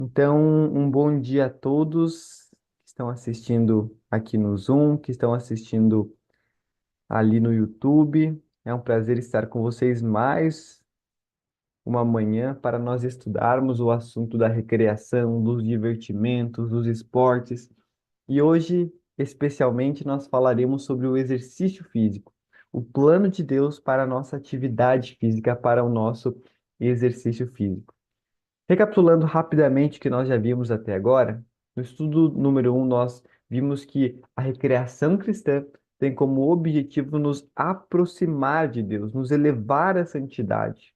Então, um bom dia a todos que estão assistindo aqui no Zoom, que estão assistindo ali no YouTube. É um prazer estar com vocês mais uma manhã para nós estudarmos o assunto da recreação, dos divertimentos, dos esportes. E hoje, especialmente, nós falaremos sobre o exercício físico, o plano de Deus para a nossa atividade física, para o nosso exercício físico. Recapitulando rapidamente o que nós já vimos até agora, no estudo número 1, nós vimos que a recreação cristã tem como objetivo nos aproximar de Deus, nos elevar à santidade,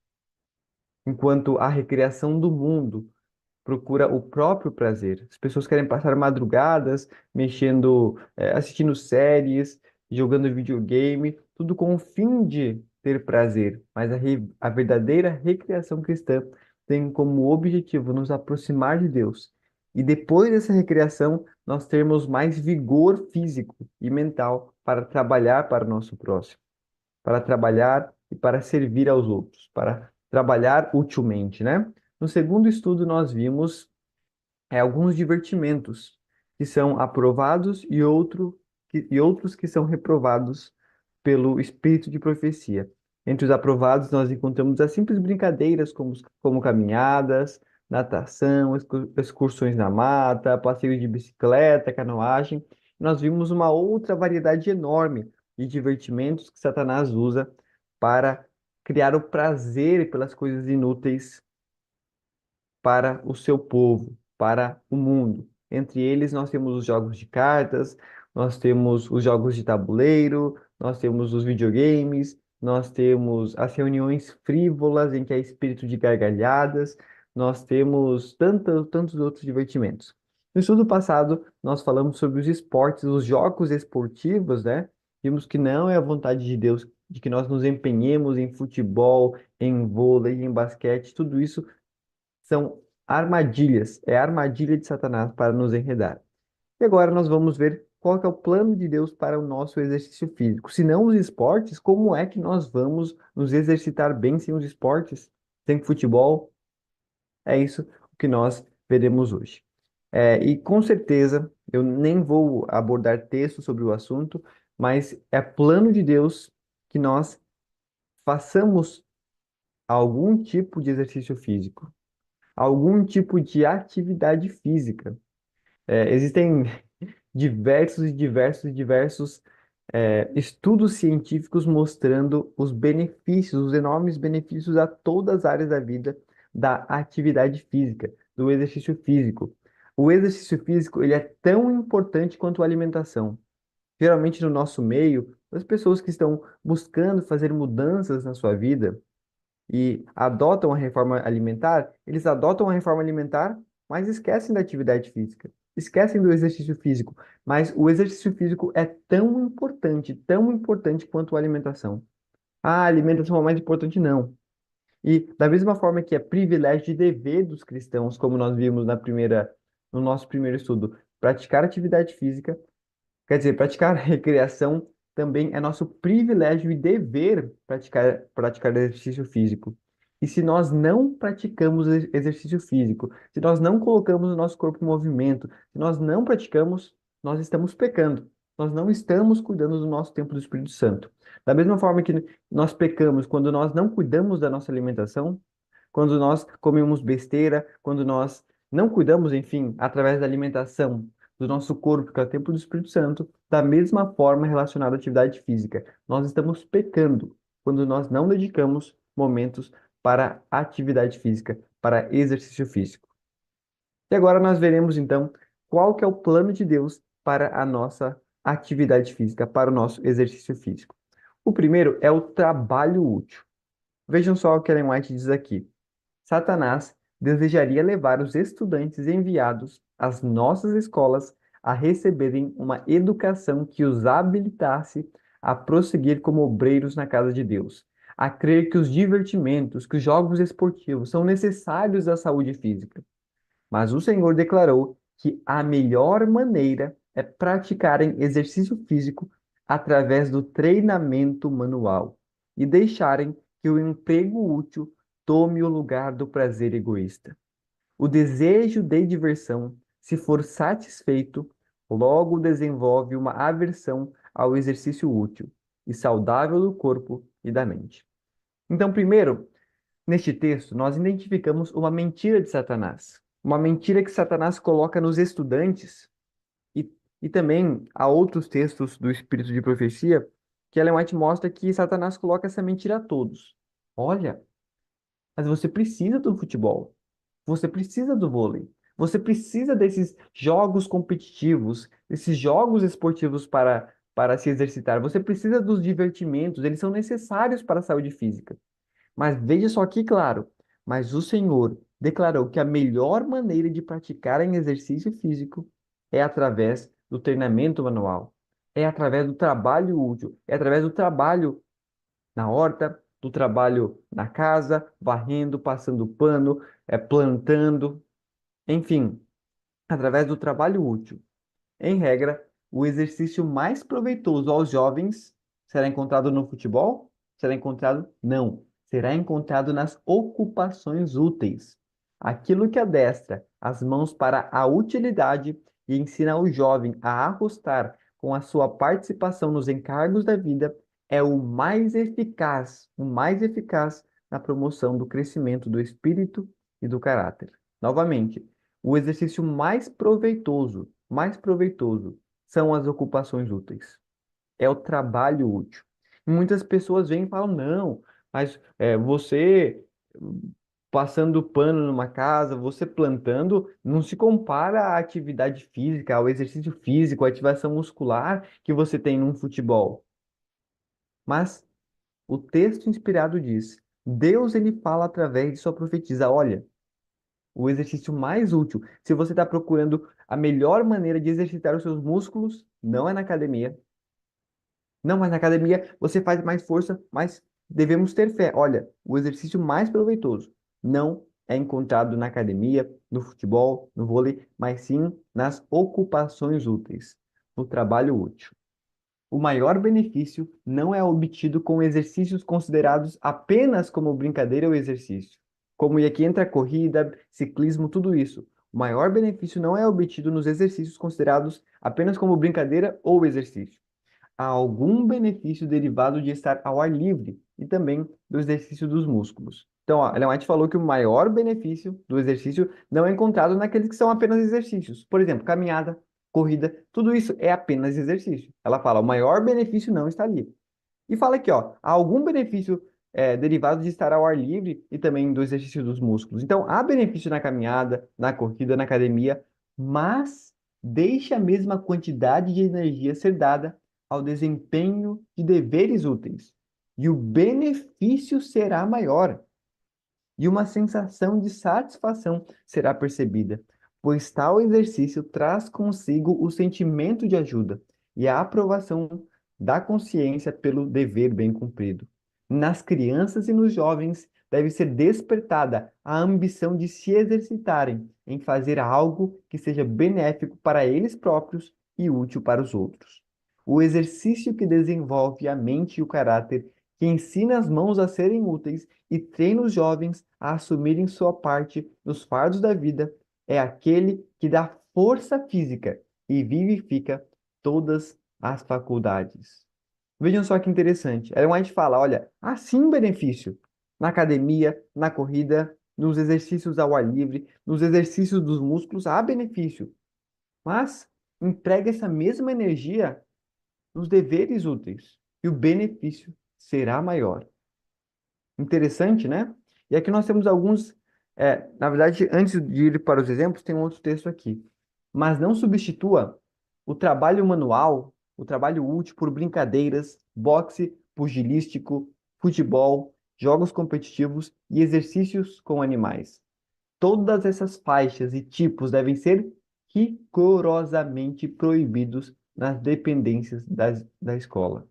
enquanto a recreação do mundo procura o próprio prazer. As pessoas querem passar madrugadas mexendo, assistindo séries, jogando videogame, tudo com o fim de ter prazer. Mas a verdadeira recreação cristã tem como objetivo nos aproximar de Deus. E depois dessa recreação, nós termos mais vigor físico e mental para trabalhar para o nosso próximo, para trabalhar e para servir aos outros, para trabalhar utilmente, né? No segundo estudo, nós vimos alguns divertimentos que são aprovados e outros que são reprovados pelo espírito de profecia. Entre os aprovados, nós encontramos as simples brincadeiras como caminhadas, natação, excursões na mata, passeio de bicicleta, canoagem. Nós vimos uma outra variedade enorme de divertimentos que Satanás usa para criar o prazer pelas coisas inúteis para o seu povo, para o mundo. Entre eles, nós temos os jogos de cartas, nós temos os jogos de tabuleiro, nós temos os videogames, nós temos as reuniões frívolas em que há espírito de gargalhadas, nós temos tantos outros divertimentos. No estudo passado, nós falamos sobre os esportes, os jogos esportivos, né? Vimos que não é a vontade de Deus de que nós nos empenhemos em futebol, em vôlei, em basquete, tudo isso são armadilhas, é a armadilha de Satanás para nos enredar. E agora nós vamos ver qual que é o plano de Deus para o nosso exercício físico. Se não os esportes, como é que nós vamos nos exercitar bem sem os esportes? Sem futebol? É isso que nós veremos hoje. E com certeza, eu nem vou abordar texto sobre o assunto, mas é plano de Deus que nós façamos algum tipo de exercício físico, algum tipo de atividade física. Existem diversos estudos científicos mostrando os benefícios, os enormes benefícios a todas as áreas da vida da atividade física, do exercício físico. O exercício físico, ele é tão importante quanto a alimentação. Geralmente no nosso meio, as pessoas que estão buscando fazer mudanças na sua vida, e adotam a reforma alimentar, eles adotam a reforma alimentar, mas esquecem da atividade física, esquecem do exercício físico. Mas o exercício físico é tão importante quanto a alimentação. Ah, a alimentação é mais importante, não. E da mesma forma que é privilégio e dever dos cristãos, como nós vimos no nosso primeiro estudo, praticar atividade física, quer dizer, praticar recreação também é nosso privilégio e dever praticar exercício físico. E se nós não praticamos exercício físico, se nós não colocamos o nosso corpo em movimento, se nós não praticamos, nós estamos pecando. Nós não estamos cuidando do nosso templo do Espírito Santo. Da mesma forma que nós pecamos quando nós não cuidamos da nossa alimentação, quando nós comemos besteira, quando nós não cuidamos, enfim, através da alimentação do nosso corpo, que é o templo do Espírito Santo, da mesma forma relacionada à atividade física. Nós estamos pecando quando nós não dedicamos momentos para atividade física, para exercício físico. E agora nós veremos então qual que é o plano de Deus para a nossa atividade física, para o nosso exercício físico. O primeiro é o trabalho útil. Vejam só o que Ellen White diz aqui. Satanás desejaria levar os estudantes enviados às nossas escolas a receberem uma educação que os habilitasse a prosseguir como obreiros na casa de Deus, a crer que os divertimentos, que os jogos esportivos são necessários à saúde física. Mas o Senhor declarou que a melhor maneira é praticarem exercício físico através do treinamento manual e deixarem que o emprego útil tome o lugar do prazer egoísta. O desejo de diversão, se for satisfeito, logo desenvolve uma aversão ao exercício útil e saudável do corpo e da mente. Então, primeiro, neste texto, nós identificamos uma mentira de Satanás. Uma mentira que Satanás coloca nos estudantes, e, e também há outros textos do Espírito de Profecia que Ellen White mostra que Satanás coloca essa mentira a todos. Olha, mas você precisa do futebol, você precisa do vôlei, você precisa desses jogos competitivos, desses jogos esportivos para se exercitar, você precisa dos divertimentos, eles são necessários para a saúde física. Mas veja só que claro, mas o Senhor declarou que a melhor maneira de praticar em exercício físico é através do treinamento manual, é através do trabalho útil, é através do trabalho na horta, do trabalho na casa, varrendo, passando pano, plantando, enfim, através do trabalho útil. Em regra, o exercício mais proveitoso aos jovens será encontrado no futebol? Será encontrado? Não. Será encontrado nas ocupações úteis. Aquilo que adestra as mãos para a utilidade e ensina o jovem a arrostar com a sua participação nos encargos da vida é o mais eficaz na promoção do crescimento do espírito e do caráter. Novamente, o exercício mais proveitoso são as ocupações úteis. É o trabalho útil. Muitas pessoas vêm e falam, não, mas você passando pano numa casa, você plantando, não se compara à atividade física, ao exercício físico, à ativação muscular que você tem num futebol. Mas o texto inspirado diz, Deus ele fala através de sua profetisa, olha, o exercício mais útil. Se você está procurando a melhor maneira de exercitar os seus músculos, não é na academia. Não, mas na academia você faz mais força, mas devemos ter fé. Olha, o exercício mais proveitoso não é encontrado na academia, no futebol, no vôlei, mas sim nas ocupações úteis, no trabalho útil. O maior benefício não é obtido com exercícios considerados apenas como brincadeira ou exercício. Como e aqui entra corrida, ciclismo, tudo isso. O maior benefício não é obtido nos exercícios considerados apenas como brincadeira ou exercício. Há algum benefício derivado de estar ao ar livre e também do exercício dos músculos. Então, ó, Ellen White falou que o maior benefício do exercício não é encontrado naqueles que são apenas exercícios. Por exemplo, caminhada, corrida, tudo isso é apenas exercício. Ela fala, o maior benefício não está ali. E fala aqui, ó, há algum benefício derivado de estar ao ar livre e também do exercício dos músculos. Então, há benefício na caminhada, na corrida, na academia, mas deixe a mesma quantidade de energia ser dada ao desempenho de deveres úteis. E o benefício será maior e uma sensação de satisfação será percebida, pois tal exercício traz consigo o sentimento de ajuda e a aprovação da consciência pelo dever bem cumprido. Nas crianças e nos jovens deve ser despertada a ambição de se exercitarem em fazer algo que seja benéfico para eles próprios e útil para os outros. O exercício que desenvolve a mente e o caráter, que ensina as mãos a serem úteis e treina os jovens a assumirem sua parte nos fardos da vida, é aquele que dá força física e vivifica todas as faculdades. Vejam só que interessante. Ellen White fala, olha, há sim benefício na academia, na corrida, nos exercícios ao ar livre, nos exercícios dos músculos, há benefício. Mas emprega essa mesma energia nos deveres úteis e o benefício será maior. Interessante, né? E aqui nós temos alguns. Na verdade, antes de ir para os exemplos, tem um outro texto aqui. Mas não substitua o trabalho manual, o trabalho útil por brincadeiras, boxe, pugilístico, futebol, jogos competitivos e exercícios com animais. Todas essas faixas e tipos devem ser rigorosamente proibidos nas dependências da escola.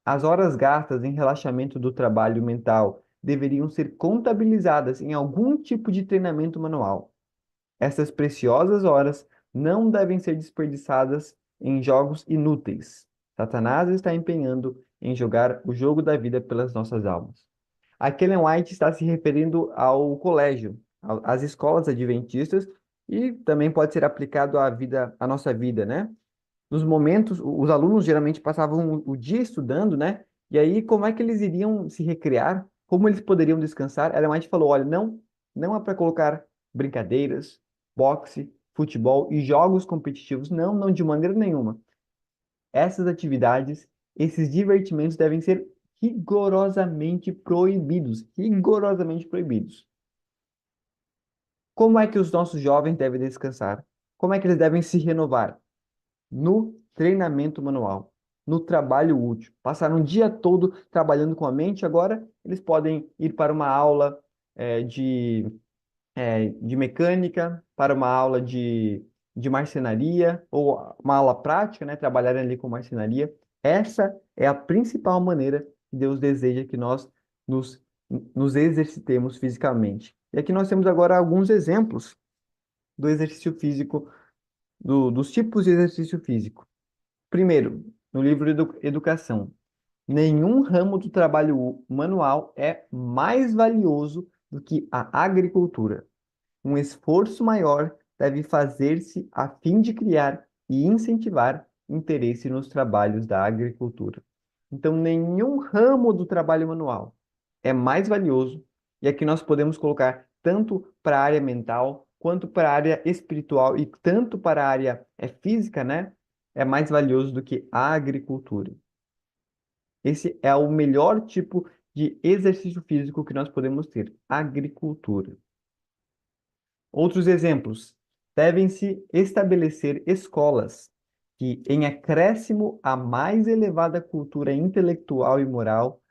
As horas gastas em relaxamento do trabalho mental deveriam ser contabilizadas em algum tipo de treinamento manual. Essas preciosas horas não devem ser desperdiçadas em jogos inúteis. Satanás está empenhando em jogar o jogo da vida pelas nossas almas. Aqui Ellen White está se referindo ao colégio. às escolas adventistas e também pode ser aplicado à vida, à nossa vida, né? Nos momentos, os alunos geralmente passavam o dia estudando, né? E aí, como é que eles iriam se recrear? Como eles poderiam descansar? Ellen White falou: olha, não é para colocar brincadeiras, boxe, futebol e jogos competitivos. Não, não, de maneira nenhuma. Essas atividades, esses divertimentos devem ser rigorosamente proibidos. Rigorosamente proibidos. Como é que os nossos jovens devem descansar? Como é que eles devem se renovar? No treinamento manual, no trabalho útil. Passaram um dia todo trabalhando com a mente, agora eles podem ir para uma aula de mecânica, para uma aula de marcenaria, ou uma aula prática, né? Trabalharem ali com marcenaria. Essa é a principal maneira que Deus deseja que nós nos, nos exercitemos fisicamente. E aqui nós temos agora alguns exemplos do exercício físico, dos tipos de exercício físico. Primeiro, no livro Educação, nenhum ramo do trabalho manual é mais valioso do que a agricultura. Um esforço maior deve fazer-se a fim de criar e incentivar interesse nos trabalhos da agricultura. Então, nenhum ramo do trabalho manual é mais valioso, e aqui nós podemos colocar tanto para a área mental, quanto para a área espiritual e tanto para a área física, né? É mais valioso do que a agricultura. Esse é o melhor tipo de exercício físico que nós podemos ter, agricultura. Outros exemplos. Devem-se estabelecer escolas que, em acréscimo à mais elevada cultura intelectual e moral,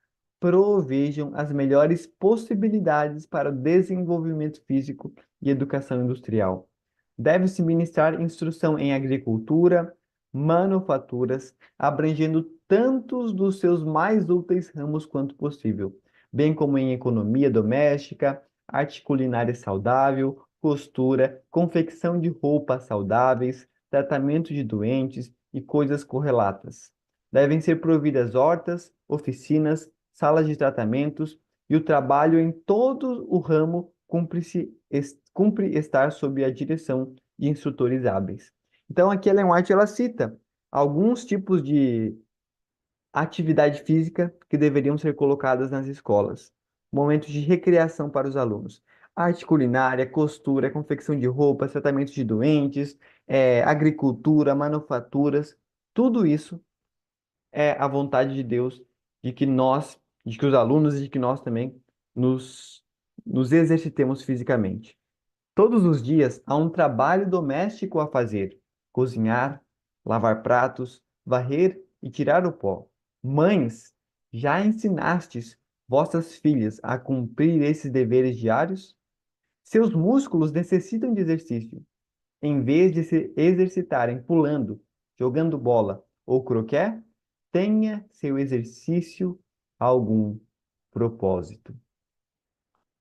provejam as melhores possibilidades para o desenvolvimento físico e educação industrial. Deve-se ministrar instrução em agricultura, manufaturas, abrangendo tantos dos seus mais úteis ramos quanto possível, bem como em economia doméstica, arte culinária saudável, costura, confecção de roupas saudáveis, tratamento de doentes e coisas correlatas. Devem ser providas hortas, oficinas, salas de tratamentos e o trabalho em todo o ramo cumpre estar sob a direção de instrutores hábeis. Então, aqui Ellen White ela cita alguns tipos de atividade física que deveriam ser colocadas nas escolas. Momentos de recreação para os alunos. Arte culinária, costura, confecção de roupas, tratamento de doentes, agricultura, manufaturas, tudo isso é a vontade de Deus de que os alunos e de que nós também nos exercitemos fisicamente. Todos os dias há um trabalho doméstico a fazer: cozinhar, lavar pratos, varrer e tirar o pó. Mães, já ensinastes vossas filhas a cumprir esses deveres diários? Seus músculos necessitam de exercício. Em vez de se exercitarem pulando, jogando bola ou croquet, tenha seu exercício algum propósito.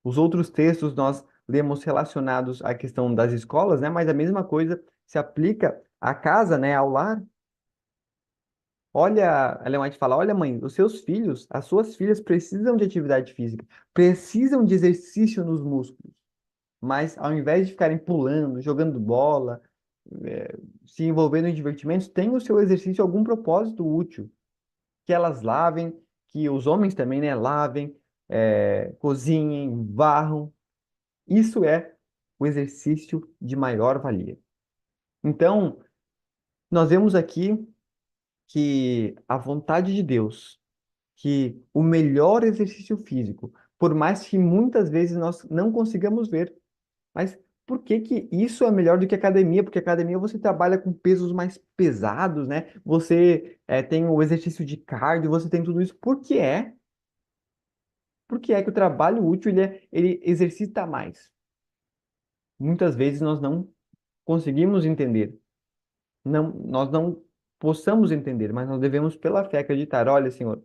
Os outros textos nós lemos relacionados à questão das escolas, né? Mas a mesma coisa se aplica à casa, né? Ao lar. Olha, a Ellen White fala, olha, mãe, os seus filhos, as suas filhas precisam de atividade física, precisam de exercício nos músculos. Mas ao invés de ficarem pulando, jogando bola, se envolvendo em divertimentos, tem o seu exercício algum propósito útil. Que elas lavem, que os homens também, né, lavem, cozinhem, varram. Isso é o exercício de maior valia. Então, nós vemos aqui que a vontade de Deus, que o melhor exercício físico, por mais que muitas vezes nós não consigamos ver, mas por que que isso é melhor do que academia? Porque academia você trabalha com pesos mais pesados, né? Você tem o exercício de cardio, você tem tudo isso. Por que é? Por que é que o trabalho útil ele exercita mais? Muitas vezes nós não conseguimos entender. Não, nós não possamos entender, mas nós devemos, pela fé, acreditar. Olha, Senhor,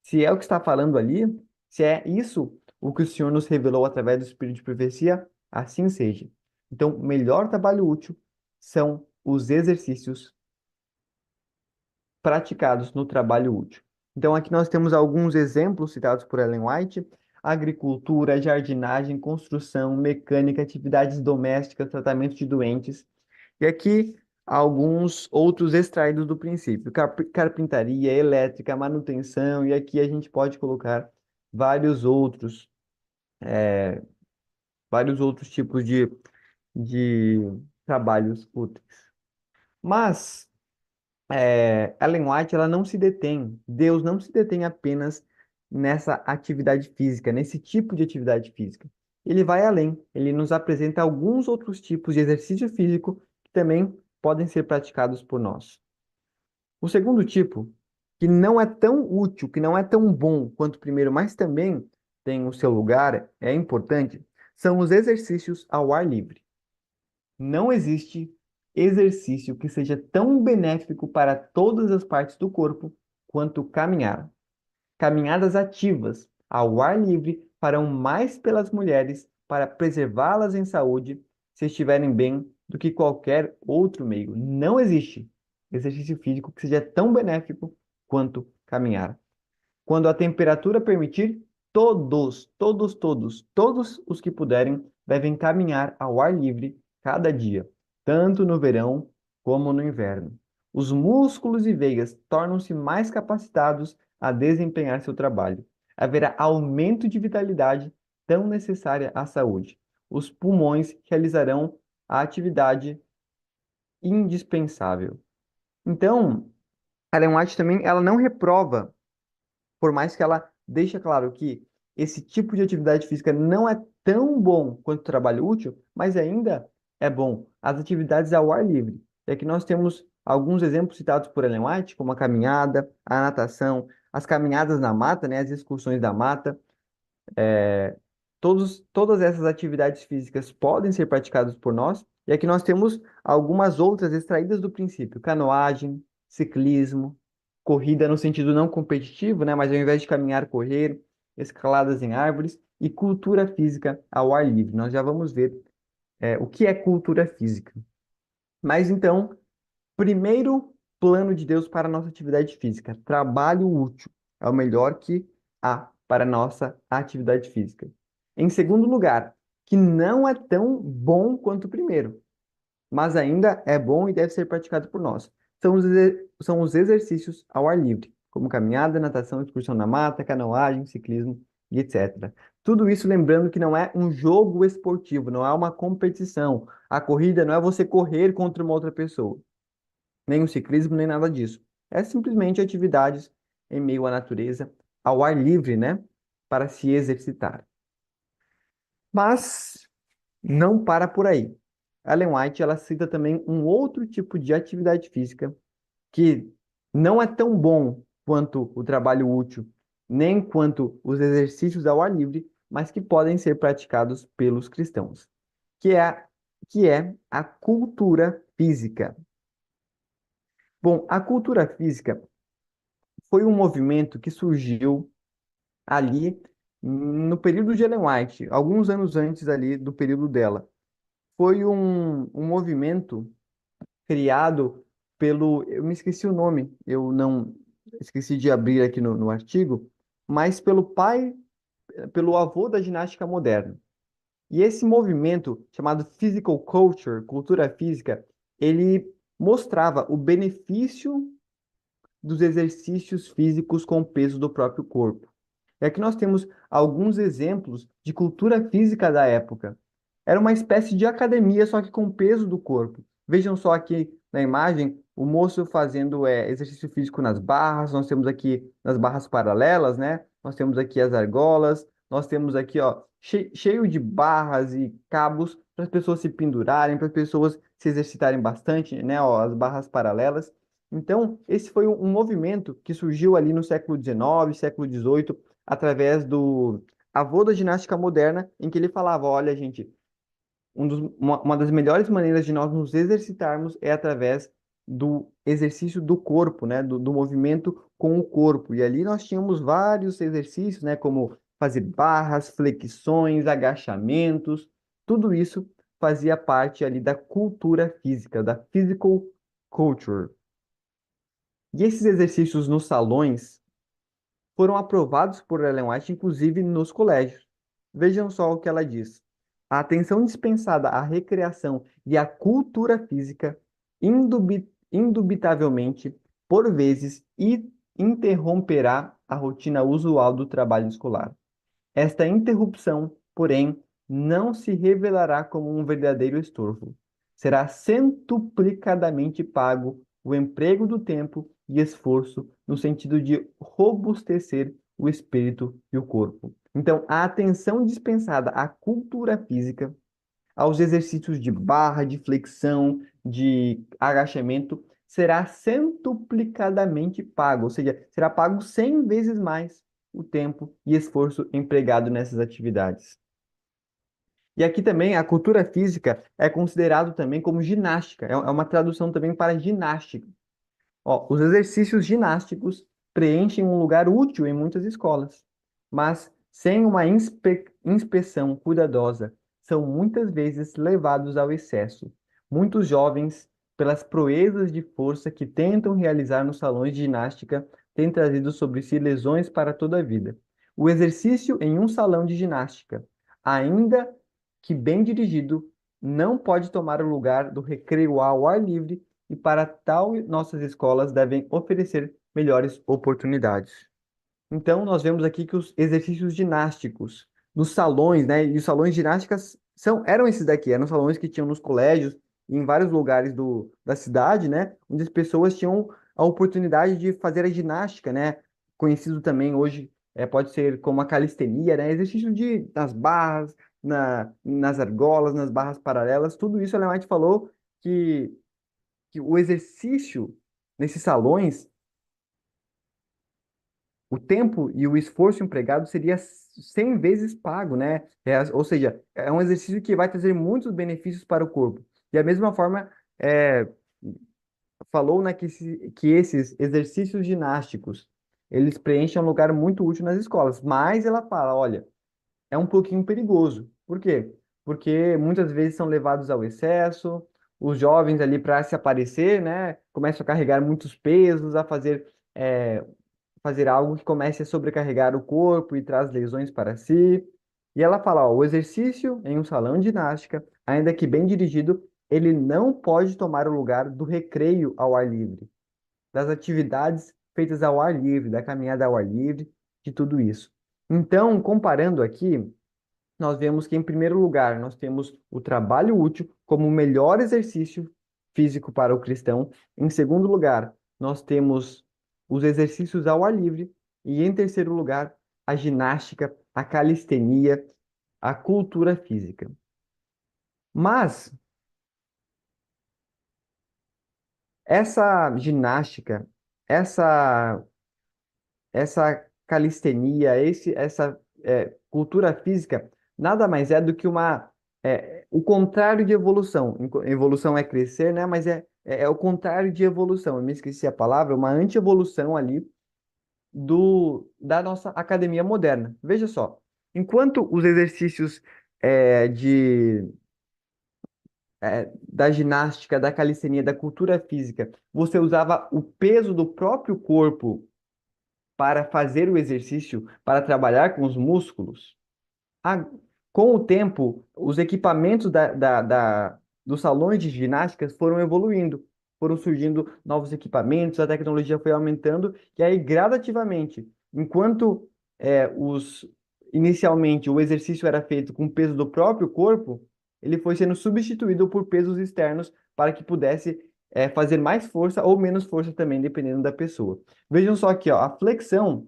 se é o que está falando ali, se é isso o que o Senhor nos revelou através do Espírito de profecia, assim seja. Então, o melhor trabalho útil são os exercícios praticados no trabalho útil. Então, aqui nós temos alguns exemplos citados por Ellen White. agricultura, jardinagem, construção, mecânica, atividades domésticas, tratamento de doentes. E aqui alguns outros extraídos do princípio: carpintaria, elétrica, manutenção, e aqui a gente pode colocar vários outros, vários outros tipos de trabalhos úteis. Mas Ellen White, ela não se detém, Deus não se detém apenas nessa atividade física, nesse tipo de atividade física. Ele vai além, ele nos apresenta alguns outros tipos de exercício físico que também podem ser praticados por nós. O segundo tipo, que não é tão útil, que não é tão bom quanto o primeiro, mas também tem o seu lugar, é importante, são os exercícios ao ar livre. Não existe exercício que seja tão benéfico para todas as partes do corpo quanto caminhar. Caminhadas ativas, ao ar livre, farão mais pelas mulheres para preservá-las em saúde se estiverem bem do que qualquer outro meio. Não existe exercício físico que seja tão benéfico quanto caminhar. Quando a temperatura permitir, todos os que puderem devem caminhar ao ar livre cada dia, tanto no verão como no inverno. Os músculos e veias tornam-se mais capacitados a desempenhar seu trabalho. Haverá aumento de vitalidade tão necessária à saúde. Os pulmões realizarão a atividade indispensável. Então, a Ellen White também, ela não reprova, por mais que ela deixe claro que esse tipo de atividade física não é tão bom quanto o trabalho útil, mas ainda é bom. As atividades ao ar livre. E aqui nós temos alguns exemplos citados por Ellen White, como a caminhada, a natação, as caminhadas na mata, né, as excursões da mata. Todas essas atividades físicas podem ser praticadas por nós. E aqui nós temos algumas outras extraídas do princípio: canoagem, ciclismo, corrida no sentido não competitivo, né? Mas ao invés de caminhar, correr, escaladas em árvores e cultura física ao ar livre. Nós já vamos ver, o que é cultura física. Mas então, primeiro plano de Deus para a nossa atividade física: trabalho útil. É o melhor que há para a nossa atividade física. Em segundo lugar, que não é tão bom quanto o primeiro, mas ainda é bom e deve ser praticado por nós. São os exercícios ao ar livre, como caminhada, natação, excursão na mata, canoagem, ciclismo e etc. Tudo isso lembrando que não é um jogo esportivo, não é uma competição. A corrida não é você correr contra uma outra pessoa, nem o ciclismo, nem nada disso. É simplesmente atividades em meio à natureza, ao ar livre, né? Para se exercitar. Mas não para por aí. Ellen White, ela cita também um outro tipo de atividade física que não é tão bom quanto o trabalho útil, nem quanto os exercícios ao ar livre, mas que podem ser praticados pelos cristãos, que é, que é a cultura física. Bom, a cultura física foi um movimento que surgiu ali no período de Ellen White, alguns anos antes ali do período dela. Foi um movimento criado pelo, eu me esqueci o nome, eu não esqueci de abrir aqui no artigo, mas pelo pai, pelo avô da ginástica moderna. E esse movimento, chamado Physical Culture, cultura física, ele mostrava o benefício dos exercícios físicos com o peso do próprio corpo. E aqui nós temos alguns exemplos de cultura física da época. Era uma espécie de academia, só que com o peso do corpo. Vejam só aqui na imagem o moço fazendo exercício físico nas barras. Nós temos aqui nas barras paralelas, né? Nós temos aqui as argolas. Nós temos aqui, ó, cheio de barras e cabos para as pessoas se pendurarem, para as pessoas se exercitarem bastante, né? Ó, as barras paralelas. Então, esse foi um movimento que surgiu ali no século XIX, século XVIII, através do avô da ginástica moderna, em que ele falava: olha, gente, uma das melhores maneiras de nós nos exercitarmos é através do exercício do corpo, né? Do movimento com o corpo. E ali nós tínhamos vários exercícios, né? Como fazer barras, flexões, agachamentos, tudo isso fazia parte ali da cultura física, da physical culture. E esses exercícios nos salões foram aprovados por Ellen White, inclusive nos colégios. Vejam só o que ela diz. A atenção dispensada à recreação e à cultura física, indubitavelmente, por vezes, interromperá a rotina usual do trabalho escolar. Esta interrupção, porém, não se revelará como um verdadeiro estorvo. Será centuplicadamente pago o emprego do tempo e esforço no sentido de robustecer o espírito e o corpo. Então, a atenção dispensada à cultura física, aos exercícios de barra, de flexão, de agachamento, será centuplicadamente pago, ou seja, será pago 100 vezes mais o tempo e esforço empregado nessas atividades. E aqui também a cultura física é considerado também como ginástica, é uma tradução também para ginástica. Ó, os exercícios ginásticos preenchem um lugar útil em muitas escolas, mas sem uma inspeção cuidadosa, são muitas vezes levados ao excesso. Muitos jovens, pelas proezas de força que tentam realizar nos salões de ginástica, têm trazido sobre si lesões para toda a vida. O exercício em um salão de ginástica, ainda que bem dirigido, não pode tomar o lugar do recreio ao ar livre e para tal nossas escolas devem oferecer melhores oportunidades. Então, nós vemos aqui que os exercícios ginásticos nos salões, né, e os salões de ginásticas eram esses daqui, eram salões que tinham nos colégios e em vários lugares da cidade, né, onde as pessoas tinham a oportunidade de fazer a ginástica, né, conhecido também hoje, pode ser como a calistenia, né, exercício nas barras, nas argolas, nas barras paralelas, tudo isso a Ellen White falou que o exercício nesses salões, o tempo e o esforço empregado seria 100 vezes pago, né? Ou seja, é um exercício que vai trazer muitos benefícios para o corpo. E da mesma forma, é, falou, né, que esses exercícios ginásticos, eles preenchem um lugar muito útil nas escolas. Mas ela fala, olha, é um pouquinho perigoso. Por quê? Porque muitas vezes são levados ao excesso, os jovens ali para se aparecer, né, começam a carregar muitos pesos, a fazer algo que comece a sobrecarregar o corpo e traz lesões para si. E ela fala, ó, o exercício em um salão de ginástica, ainda que bem dirigido, ele não pode tomar o lugar do recreio ao ar livre, das atividades feitas ao ar livre, da caminhada ao ar livre, de tudo isso. Então, comparando aqui, nós vemos que, em primeiro lugar, nós temos o trabalho útil como o melhor exercício físico para o cristão. Em segundo lugar, nós temos os exercícios ao ar livre. E, em terceiro lugar, a ginástica, a calistenia, a cultura física. Mas essa ginástica, essa essa calistenia, essa cultura física, nada mais é do que o contrário de evolução. Evolução é crescer, né? Mas é o contrário de evolução. Eu me esqueci a palavra, uma anti-evolução ali da nossa academia moderna. Veja só, enquanto os exercícios é, de da ginástica, da calistenia, da cultura física, você usava o peso do próprio corpo para fazer o exercício, para trabalhar com os músculos, a- com o tempo, os equipamentos dos salões de ginásticas foram evoluindo, foram surgindo novos equipamentos, a tecnologia foi aumentando, e aí gradativamente, enquanto inicialmente o exercício era feito com o peso do próprio corpo, ele foi sendo substituído por pesos externos para que pudesse fazer mais força ou menos força também, dependendo da pessoa. Vejam só aqui, ó, a flexão,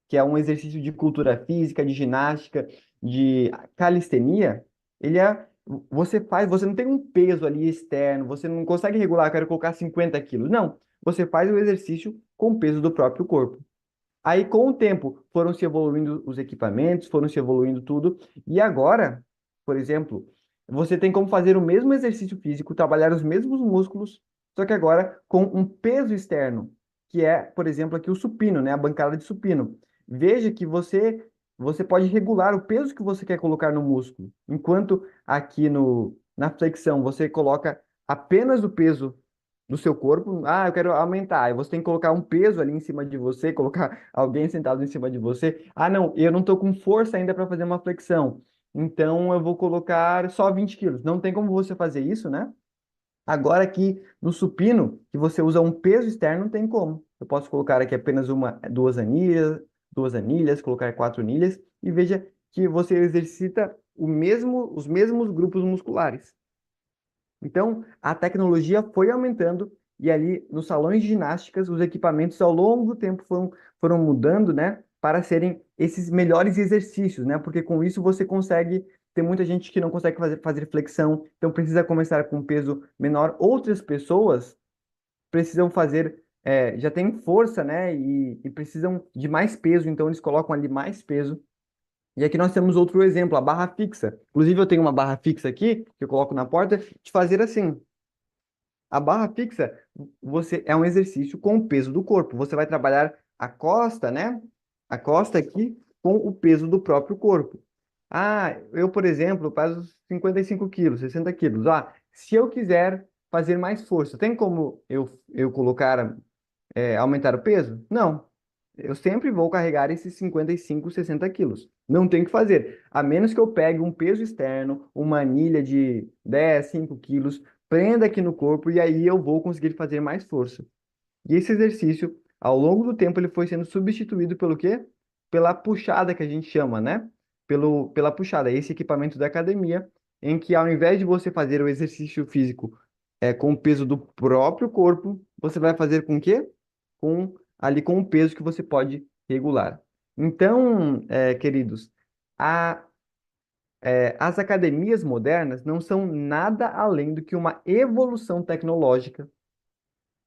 que é um exercício de cultura física, de ginástica, de calistenia, ele é. Você não tem um peso ali externo, você não consegue regular, eu quero colocar 50 quilos. Não, você faz o exercício com o peso do próprio corpo. Aí, com o tempo, foram se evoluindo os equipamentos, foram se evoluindo tudo, e agora, por exemplo, você tem como fazer o mesmo exercício físico, trabalhar os mesmos músculos, só que agora com um peso externo, que é, por exemplo, aqui o supino, né? A bancada de supino. Veja que você pode regular o peso que você quer colocar no músculo, enquanto aqui na flexão você coloca apenas o peso do seu corpo. Ah, eu quero aumentar. Aí você tem que colocar um peso ali em cima de você, colocar alguém sentado em cima de você. Ah, não, eu não estou com força ainda para fazer uma flexão. Então eu vou colocar só 20 quilos. Não tem como você fazer isso, né? Agora aqui no supino, que você usa um peso externo, não tem como. Eu posso colocar aqui apenas duas anilhas, colocar quatro anilhas e veja que você exercita os mesmos grupos musculares. Então, a tecnologia foi aumentando e ali nos salões de ginásticas, os equipamentos ao longo do tempo foram mudando, né, para serem esses melhores exercícios, né? Porque com isso você consegue. Tem muita gente que não consegue fazer flexão, então precisa começar com um peso menor. Outras pessoas precisam fazer, já têm força, né, e precisam de mais peso, então eles colocam ali mais peso. E aqui nós temos outro exemplo, a barra fixa. Inclusive, eu tenho uma barra fixa aqui, que eu coloco na porta, de fazer assim. A barra fixa, você é um exercício com o peso do corpo. Você vai trabalhar a costa, né? A costa aqui com o peso do próprio corpo. Ah, eu, por exemplo, peso 55 quilos, 60 quilos. Ah, se eu quiser fazer mais força, tem como eu colocar, aumentar o peso? Não. Eu sempre vou carregar esses 55, 60 quilos. Não tem o que fazer. A menos que eu pegue um peso externo, uma anilha de 10, 5 quilos, prenda aqui no corpo e aí eu vou conseguir fazer mais força. E esse exercício, ao longo do tempo, ele foi sendo substituído pelo quê? Pela puxada que a gente chama, né? Pela puxada, esse equipamento da academia, em que ao invés de você fazer o exercício físico com o peso do próprio corpo, você vai fazer com o quê? Com o peso que você pode regular. Então, queridos, a, as academias modernas não são nada além do que uma evolução tecnológica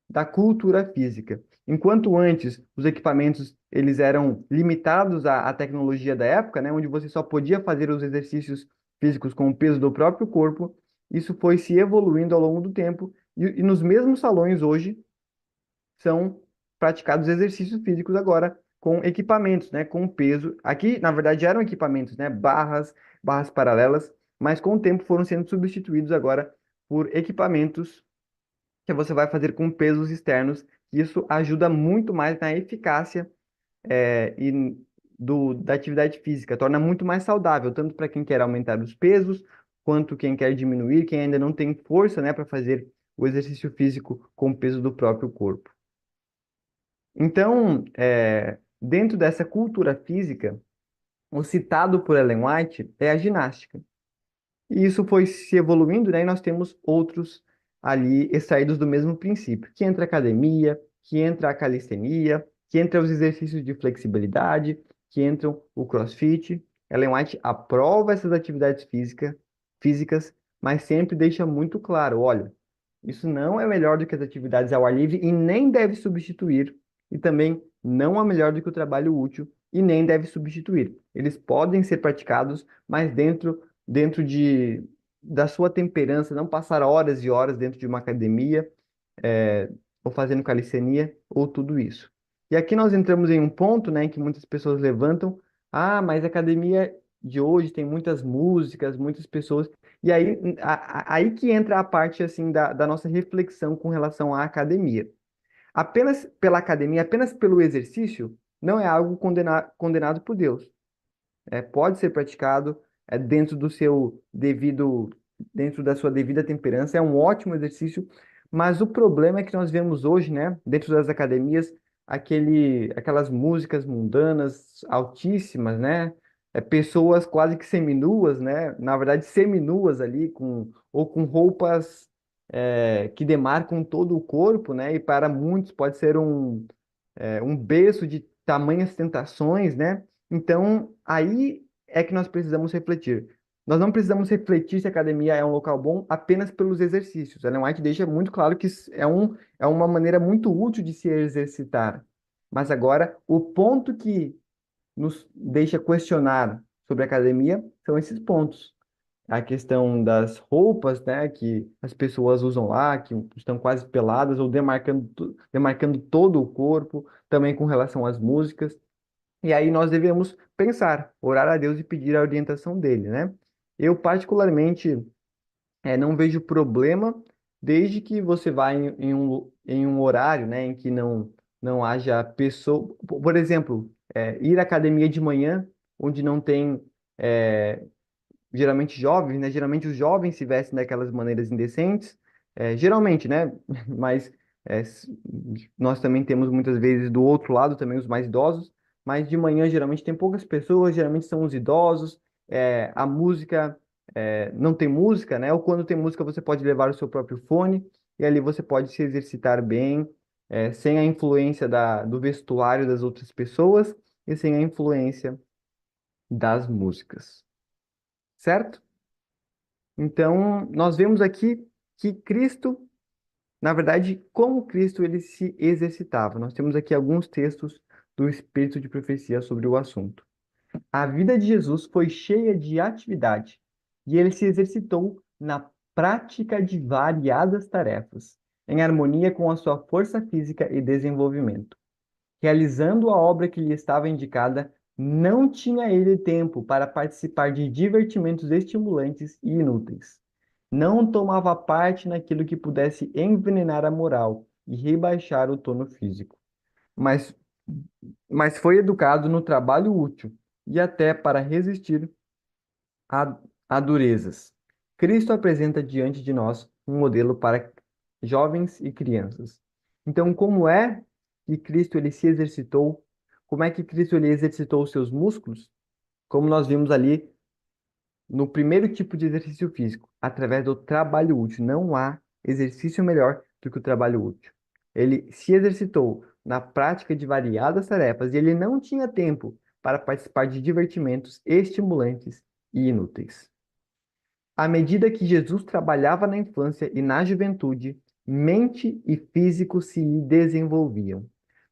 da cultura física. Enquanto antes os equipamentos eles eram limitados à tecnologia da época, né, onde você só podia fazer os exercícios físicos com o peso do próprio corpo, isso foi se evoluindo ao longo do tempo e nos mesmos salões hoje são praticados exercícios físicos agora com equipamentos, né, com peso. Aqui, na verdade, eram equipamentos, né, barras paralelas, mas com o tempo foram sendo substituídos agora por equipamentos que você vai fazer com pesos externos. Isso ajuda muito mais na eficácia da atividade física, torna muito mais saudável, tanto para quem quer aumentar os pesos, quanto quem quer diminuir, quem ainda não tem força, né, para fazer o exercício físico com o peso do próprio corpo. Então, dentro dessa cultura física, o citado por Ellen White é a ginástica. E isso foi se evoluindo, né? E nós temos outros ali extraídos do mesmo princípio, que entra a academia, que entra a calistenia, que entra os exercícios de flexibilidade, que entram o CrossFit. Ellen White aprova essas atividades físicas, mas sempre deixa muito claro, olha, isso não é melhor do que as atividades ao ar livre e nem deve substituir, e também não é melhor do que o trabalho útil e nem deve substituir. Eles podem ser praticados, mas dentro da sua temperança, não passar horas e horas dentro de uma academia, é, ou fazendo calistenia, ou tudo isso. E aqui nós entramos em um ponto, né, em que muitas pessoas levantam, ah, mas a academia de hoje tem muitas músicas, muitas pessoas, e aí, aí que entra a parte, assim, da nossa reflexão com relação à academia. Apenas pela academia, apenas pelo exercício, não é algo condenado por Deus. Pode ser praticado dentro do seu devido, dentro da sua devida temperança, é um ótimo exercício, mas o problema é que nós vemos hoje, né, dentro das academias, aquelas músicas mundanas, altíssimas, né, pessoas quase que seminuas, né, na verdade seminuas ali, ou com roupas que demarcam todo o corpo, né, e para muitos pode ser um berço de tamanhas tentações, né? Então, aí é que nós precisamos refletir. Nós não precisamos refletir se a academia é um local bom apenas pelos exercícios. Ellen White deixa muito claro que isso é uma maneira muito útil de se exercitar. Mas agora, o ponto que nos deixa questionar sobre a academia são esses pontos. A questão das roupas, né, que as pessoas usam lá, que estão quase peladas ou demarcando todo o corpo, também com relação às músicas. E aí nós devemos pensar, orar a Deus e pedir a orientação dele, né? Eu particularmente não vejo problema desde que você vá em um horário, né, em que não haja pessoa, por exemplo, ir à academia de manhã, onde não tem é, geralmente jovens, né? Geralmente os jovens se vestem daquelas maneiras indecentes, geralmente, né? Mas é, s- nós também temos muitas vezes do outro lado também os mais idosos, mas de manhã geralmente tem poucas pessoas, geralmente são os idosos, a música, não tem música, né? Ou quando tem música você pode levar o seu próprio fone e ali você pode se exercitar bem, sem a influência do vestuário das outras pessoas e sem a influência das músicas, certo? Então, nós vemos aqui que Cristo, na verdade, como Cristo ele se exercitava. Nós temos aqui alguns textos do Espírito de Profecia sobre o assunto. A vida de Jesus foi cheia de atividade e ele se exercitou na prática de variadas tarefas, em harmonia com a sua força física e desenvolvimento. Realizando a obra que lhe estava indicada, não tinha ele tempo para participar de divertimentos estimulantes e inúteis. Não tomava parte naquilo que pudesse envenenar a moral e rebaixar o tono físico, mas, mas foi educado no trabalho útil e até para resistir a, a durezas. Cristo apresenta diante de nós um modelo para jovens e crianças. Então, como é que Cristo ele se exercitou? Como é que Cristo ele exercitou os seus músculos? Como nós vimos ali no primeiro tipo de exercício físico, através do trabalho útil. Não há exercício melhor do que o trabalho útil. Ele se exercitou na prática de variadas tarefas e ele não tinha tempo para participar de divertimentos estimulantes e inúteis. À medida que Jesus trabalhava na infância e na juventude, mente e físico se lhe desenvolviam.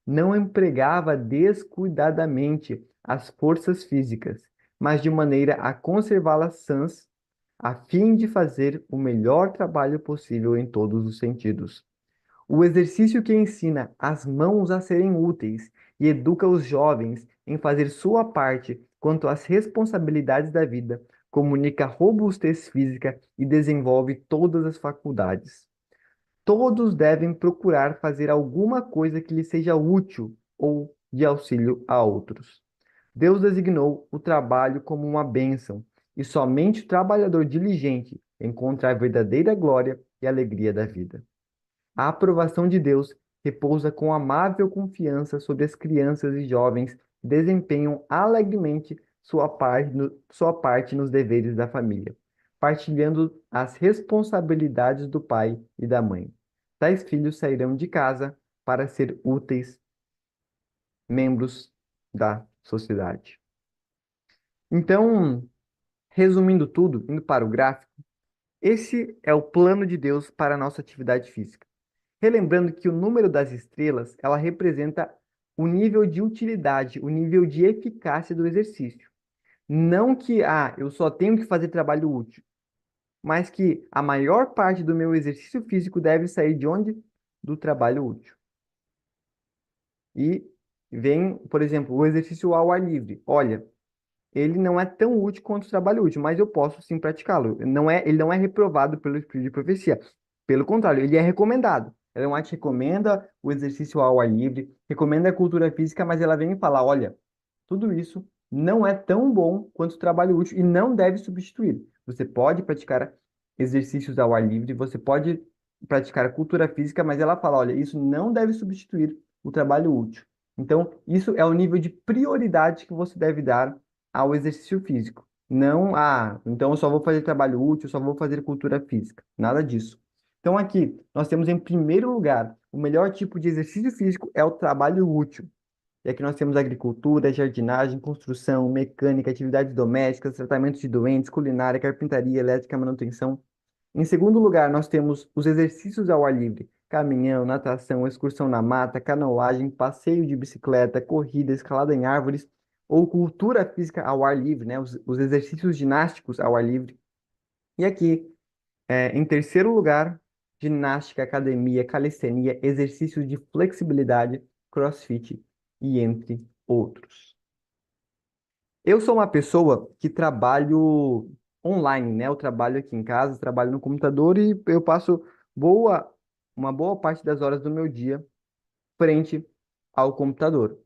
Não empregava descuidadamente as forças físicas, mas de maneira a conservá-las sãs, a fim de fazer o melhor trabalho possível em todos os sentidos. O exercício que ensina as mãos a serem úteis e educa os jovens em fazer sua parte quanto às responsabilidades da vida, comunica robustez física e desenvolve todas as faculdades. Todos devem procurar fazer alguma coisa que lhe seja útil ou de auxílio a outros. Deus designou o trabalho como uma bênção, e somente o trabalhador diligente encontra a verdadeira glória e alegria da vida. A aprovação de Deus repousa com amável confiança sobre as crianças e jovens que desempenham alegremente sua parte nos deveres da família, partilhando as responsabilidades do pai e da mãe. Tais filhos sairão de casa para ser úteis membros da sociedade. Então, resumindo tudo, indo para o gráfico, esse é o plano de Deus para a nossa atividade física. Relembrando que o número das estrelas, ela representa o nível de utilidade, o nível de eficácia do exercício. Não que, eu só tenho que fazer trabalho útil, mas que a maior parte do meu exercício físico deve sair de onde? Do trabalho útil. E vem, por exemplo, o exercício ao ar livre. Olha, ele não é tão útil quanto o trabalho útil, mas eu posso sim praticá-lo. Ele não é reprovado pelo Espírito de Profecia. Pelo contrário, ele é recomendado. Ela não te recomenda o exercício ao ar livre, recomenda a cultura física, mas ela vem e fala: olha, tudo isso não é tão bom quanto o trabalho útil e não deve substituir. Você pode praticar exercícios ao ar livre, você pode praticar a cultura física, mas ela fala: olha, isso não deve substituir o trabalho útil. Então, isso é o nível de prioridade que você deve dar ao exercício físico. Não, então eu só vou fazer trabalho útil, só vou fazer cultura física. Nada disso. Então, aqui, nós temos em primeiro lugar, o melhor tipo de exercício físico é o trabalho útil. E aqui nós temos agricultura, jardinagem, construção, mecânica, atividades domésticas, tratamento de doentes, culinária, carpintaria, elétrica, manutenção. Em segundo lugar, nós temos os exercícios ao ar livre: caminhão, natação, excursão na mata, canoagem, passeio de bicicleta, corrida, escalada em árvores, ou cultura física ao ar livre, né? Os exercícios ginásticos ao ar livre. E aqui, em terceiro lugar, ginástica, academia, calistenia, exercícios de flexibilidade, crossfit e entre outros. Eu sou uma pessoa que trabalho online, né? Eu trabalho aqui em casa, trabalho no computador e eu passo boa, uma boa parte das horas do meu dia frente ao computador,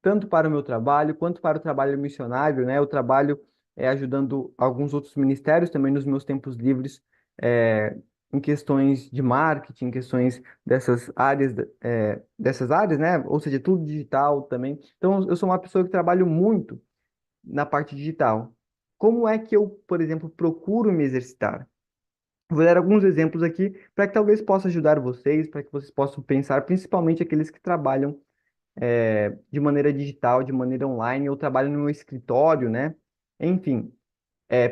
tanto para o meu trabalho quanto para o trabalho missionário, né? Eu trabalho ajudando alguns outros ministérios também nos meus tempos livres, é, em questões de marketing, em questões dessas áreas, né? Ou seja, tudo digital também. Então, eu sou uma pessoa que trabalho muito na parte digital. Como é que eu, por exemplo, procuro me exercitar? Vou dar alguns exemplos aqui para que talvez possa ajudar vocês, para que vocês possam pensar, principalmente aqueles que trabalham de maneira digital, de maneira online, eu trabalho no meu escritório, né? Enfim,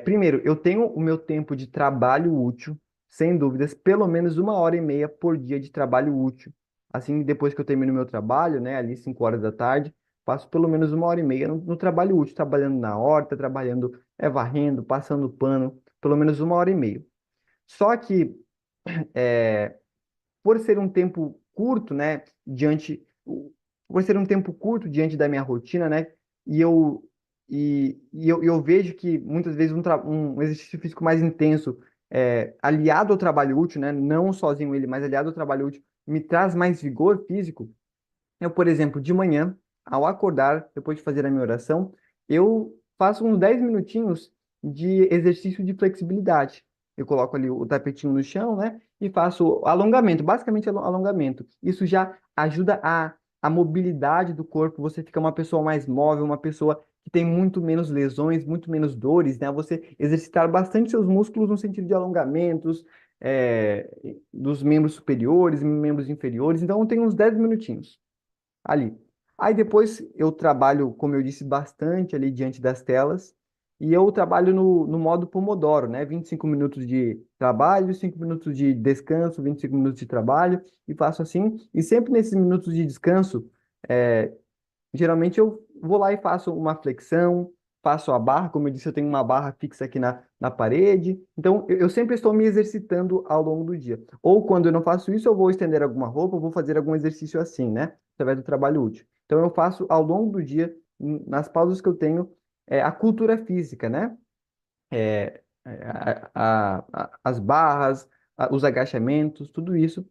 primeiro, eu tenho o meu tempo de trabalho útil, sem dúvidas, pelo menos 1 hora e meia por dia de trabalho útil. Assim, depois que eu termino o meu trabalho, né, ali 5 horas da tarde, passo pelo menos 1 hora e meia no trabalho útil, trabalhando na horta, trabalhando, varrendo, passando pano, pelo menos 1 hora e meia. Só que por ser um tempo curto, né, por ser um tempo curto diante da minha rotina, né, e eu e eu vejo que muitas vezes um exercício físico mais intenso, aliado ao trabalho útil, né, não sozinho ele, mas aliado ao trabalho útil, me traz mais vigor físico. Eu, por exemplo, de manhã, ao acordar, depois de fazer a minha oração, eu faço uns 10 minutinhos de exercício de flexibilidade. Eu coloco ali o tapetinho no chão, né? E faço alongamento, basicamente alongamento. Isso já ajuda a mobilidade do corpo. Você fica uma pessoa mais móvel, uma pessoa que tem muito menos lesões, muito menos dores, né? Você exercitar bastante seus músculos no sentido de alongamentos, dos membros superiores, membros inferiores. Então, eu tenho uns 10 minutinhos ali. Aí depois eu trabalho, como eu disse, bastante ali diante das telas, e eu trabalho no modo Pomodoro, né? 25 minutos de trabalho, 5 minutos de descanso, 25 minutos de trabalho, e faço assim. E sempre nesses minutos de descanso, é, geralmente eu vou lá e faço uma flexão, faço a barra, como eu disse, eu tenho uma barra fixa aqui na parede. Então, eu sempre estou me exercitando ao longo do dia. Ou quando eu não faço isso, eu vou estender alguma roupa, eu vou fazer algum exercício assim, né? Através do trabalho útil. Então, eu faço ao longo do dia, nas pausas que eu tenho, a cultura física, né? As barras, os agachamentos, tudo isso.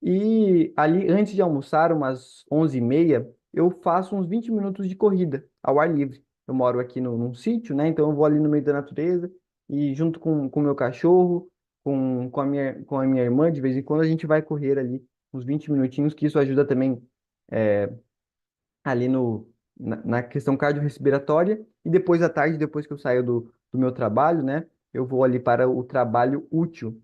E ali, antes de almoçar, umas 11h30, eu faço uns 20 minutos de corrida ao ar livre. Eu moro aqui num sítio, né? Então eu vou ali no meio da natureza e junto com o meu cachorro, com a minha irmã, de vez em quando a gente vai correr ali uns 20 minutinhos, que isso ajuda também ali na questão cardiorrespiratória. E depois à tarde, depois que eu saio do meu trabalho, né? Eu vou ali para o trabalho útil,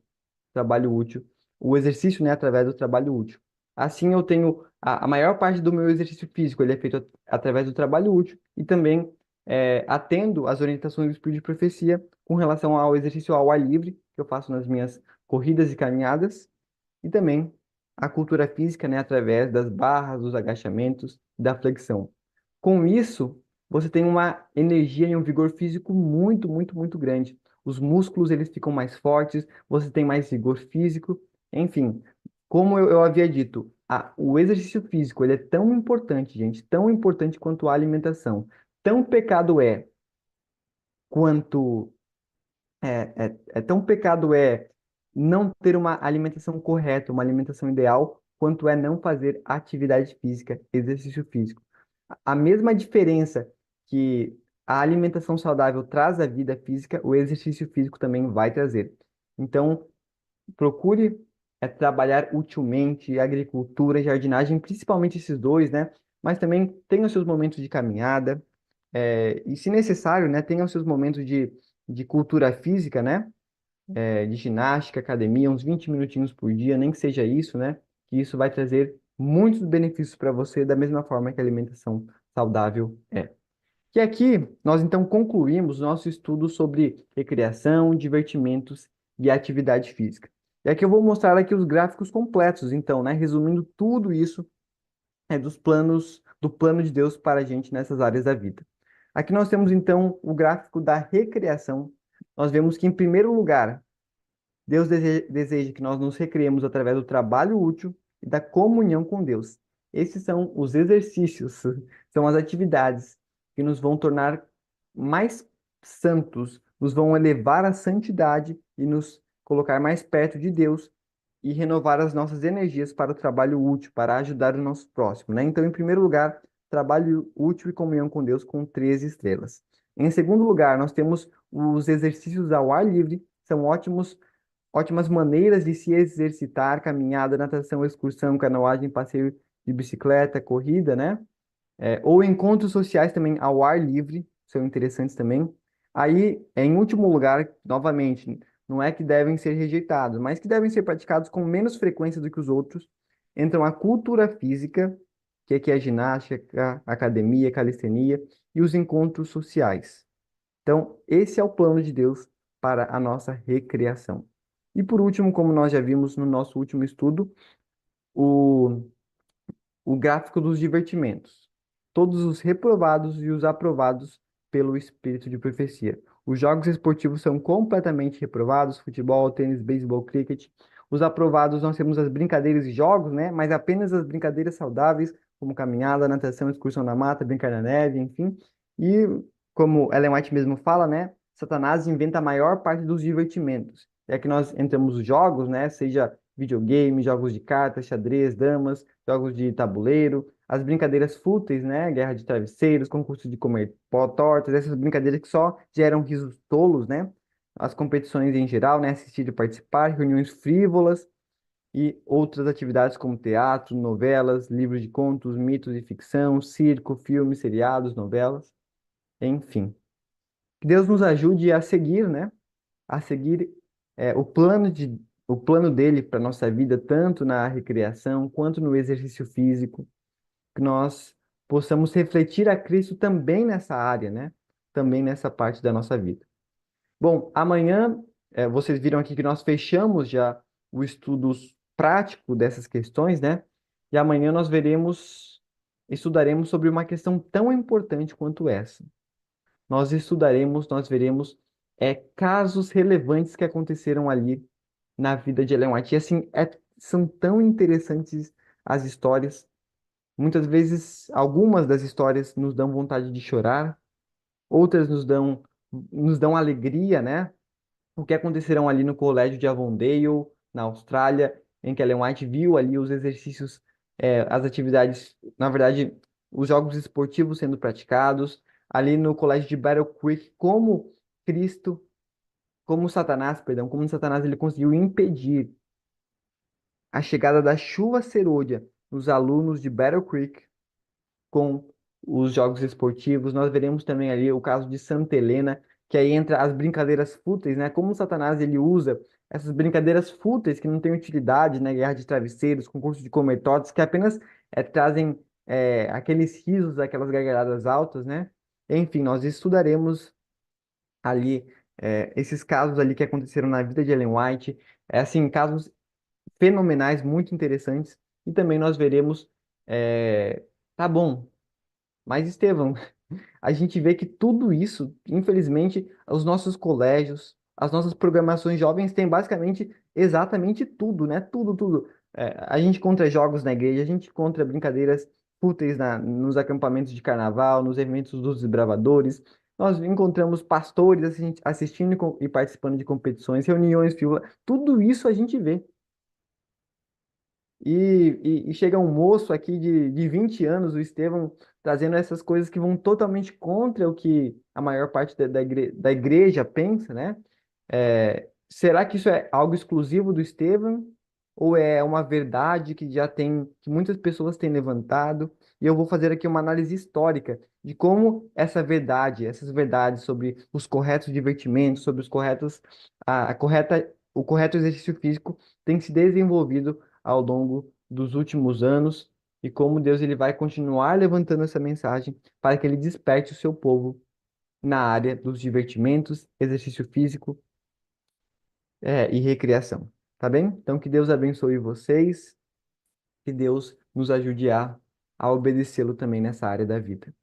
o exercício, né, através do trabalho útil. Assim, eu tenho a maior parte do meu exercício físico, ele é feito através do trabalho útil e também atendo às orientações do Espírito de Profecia com relação ao exercício ao ar livre, que eu faço nas minhas corridas e caminhadas, e também a cultura física, né, através das barras, dos agachamentos, da flexão. Com isso, você tem uma energia e um vigor físico muito, muito, muito grande. Os músculos eles ficam mais fortes, você tem mais vigor físico, enfim. Como eu havia dito, o exercício físico ele é tão importante, gente, tão importante quanto a alimentação. Tão pecado quanto tão pecado não ter uma alimentação correta, uma alimentação ideal, quanto é não fazer atividade física, exercício físico. A mesma diferença que a alimentação saudável traz à vida física, o exercício físico também vai trazer. Então, procure trabalhar utilmente agricultura, jardinagem, principalmente esses dois, né? Mas também tenha os seus momentos de caminhada, e se necessário, né, tenha os seus momentos de cultura física, né? De ginástica, academia, uns 20 minutinhos por dia, nem que seja isso, né? Que isso vai trazer muitos benefícios para você, da mesma forma que a alimentação saudável é. E aqui nós então concluímos nosso estudo sobre recreação, divertimentos e atividade física. E aqui eu vou mostrar aqui os gráficos completos, então, né? Resumindo tudo isso do plano de Deus para a gente nessas áreas da vida. Aqui nós temos então o gráfico da recreação. Nós vemos que, em primeiro lugar, Deus deseja que nós nos recriemos através do trabalho útil e da comunhão com Deus. Esses são os exercícios, são as atividades que nos vão tornar mais santos, nos vão elevar à santidade e nos colocar mais perto de Deus e renovar as nossas energias para o trabalho útil, para ajudar o nosso próximo, né? Então, em primeiro lugar, trabalho útil e comunhão com Deus com 3 estrelas. Em segundo lugar, nós temos os exercícios ao ar livre, são ótimas maneiras de se exercitar, caminhada, natação, excursão, canoagem, passeio de bicicleta, corrida, né? Ou encontros sociais também ao ar livre, são interessantes também. Aí, em último lugar, novamente, não é que devem ser rejeitados, mas que devem ser praticados com menos frequência do que os outros. Entram a cultura física, que aqui é a ginástica, academia, calistenia, e os encontros sociais. Então, esse é o plano de Deus para a nossa recreação. E por último, como nós já vimos no nosso último estudo, o o gráfico dos divertimentos. Todos os reprovados e os aprovados pelo espírito de profecia. Os jogos esportivos são completamente reprovados: futebol, tênis, beisebol, cricket. Os aprovados, nós temos as brincadeiras e jogos, né? Mas apenas as brincadeiras saudáveis, como caminhada, natação, excursão na mata, brincar na neve, enfim. E como Ellen White mesmo fala, né? Satanás inventa a maior parte dos divertimentos. É que nós entramos os jogos, né? Seja videogame, jogos de cartas, xadrez, damas, jogos de tabuleiro, as brincadeiras fúteis, né? Guerra de travesseiros, concurso de comer pó tortas, essas brincadeiras que só geram risos tolos, né? As competições em geral, né? Assistir e participar, reuniões frívolas e outras atividades como teatro, novelas, livros de contos, mitos e ficção, circo, filmes, seriados, novelas, enfim. Que Deus nos ajude a seguir, né? A seguir o plano dele para nossa vida, tanto na recreação quanto no exercício físico, que nós possamos refletir a Cristo também nessa área, né? Também nessa parte da nossa vida. Bom, amanhã, vocês viram aqui que nós fechamos já o estudo prático dessas questões, né? E amanhã estudaremos sobre uma questão tão importante quanto essa. Nós veremos casos relevantes que aconteceram ali na vida de Ellen White. E assim, são tão interessantes as histórias. Muitas vezes, algumas das histórias nos dão vontade de chorar, outras nos dão alegria, né? O que aconteceram ali no colégio de Avondale, na Austrália, em que Ellen White viu ali os exercícios, as atividades, na verdade, os jogos esportivos sendo praticados, ali no colégio de Battle Creek, Cristo, como Satanás ele conseguiu impedir a chegada da chuva serôdia nos alunos de Battle Creek com os jogos esportivos. Nós veremos também ali o caso de Santa Helena, que aí entra as brincadeiras fúteis, né? Como Satanás ele usa essas brincadeiras fúteis que não têm utilidade, né? Guerra de travesseiros, concurso de comer tortas, que apenas trazem aqueles risos, aquelas gargalhadas altas, né? Enfim, nós estudaremos ali esses casos ali que aconteceram na vida de Ellen White, assim, casos fenomenais, muito interessantes, e também nós veremos, tá bom, mas Estevão, a gente vê que tudo isso, infelizmente, os nossos colégios, as nossas programações jovens têm basicamente exatamente tudo, né? Tudo, tudo. A gente encontra jogos na igreja, a gente encontra brincadeiras fúteis nos acampamentos de carnaval, nos eventos dos desbravadores. Nós encontramos pastores assistindo e participando de competições, reuniões, fila, tudo isso a gente vê. E chega um moço aqui de 20 anos, o Estevão, trazendo essas coisas que vão totalmente contra o que a maior parte da igreja pensa, né? Será que isso é algo exclusivo do Estevão? Ou é uma verdade que muitas pessoas têm levantado? E eu vou fazer aqui uma análise histórica de como essas verdades sobre os corretos divertimentos, sobre o correto exercício físico tem se desenvolvido ao longo dos últimos anos e como Deus ele vai continuar levantando essa mensagem para que ele desperte o seu povo na área dos divertimentos, exercício físico, e recreação. Tá bem? Então, que Deus abençoe vocês, que Deus nos ajude a obedecê-lo também nessa área da vida.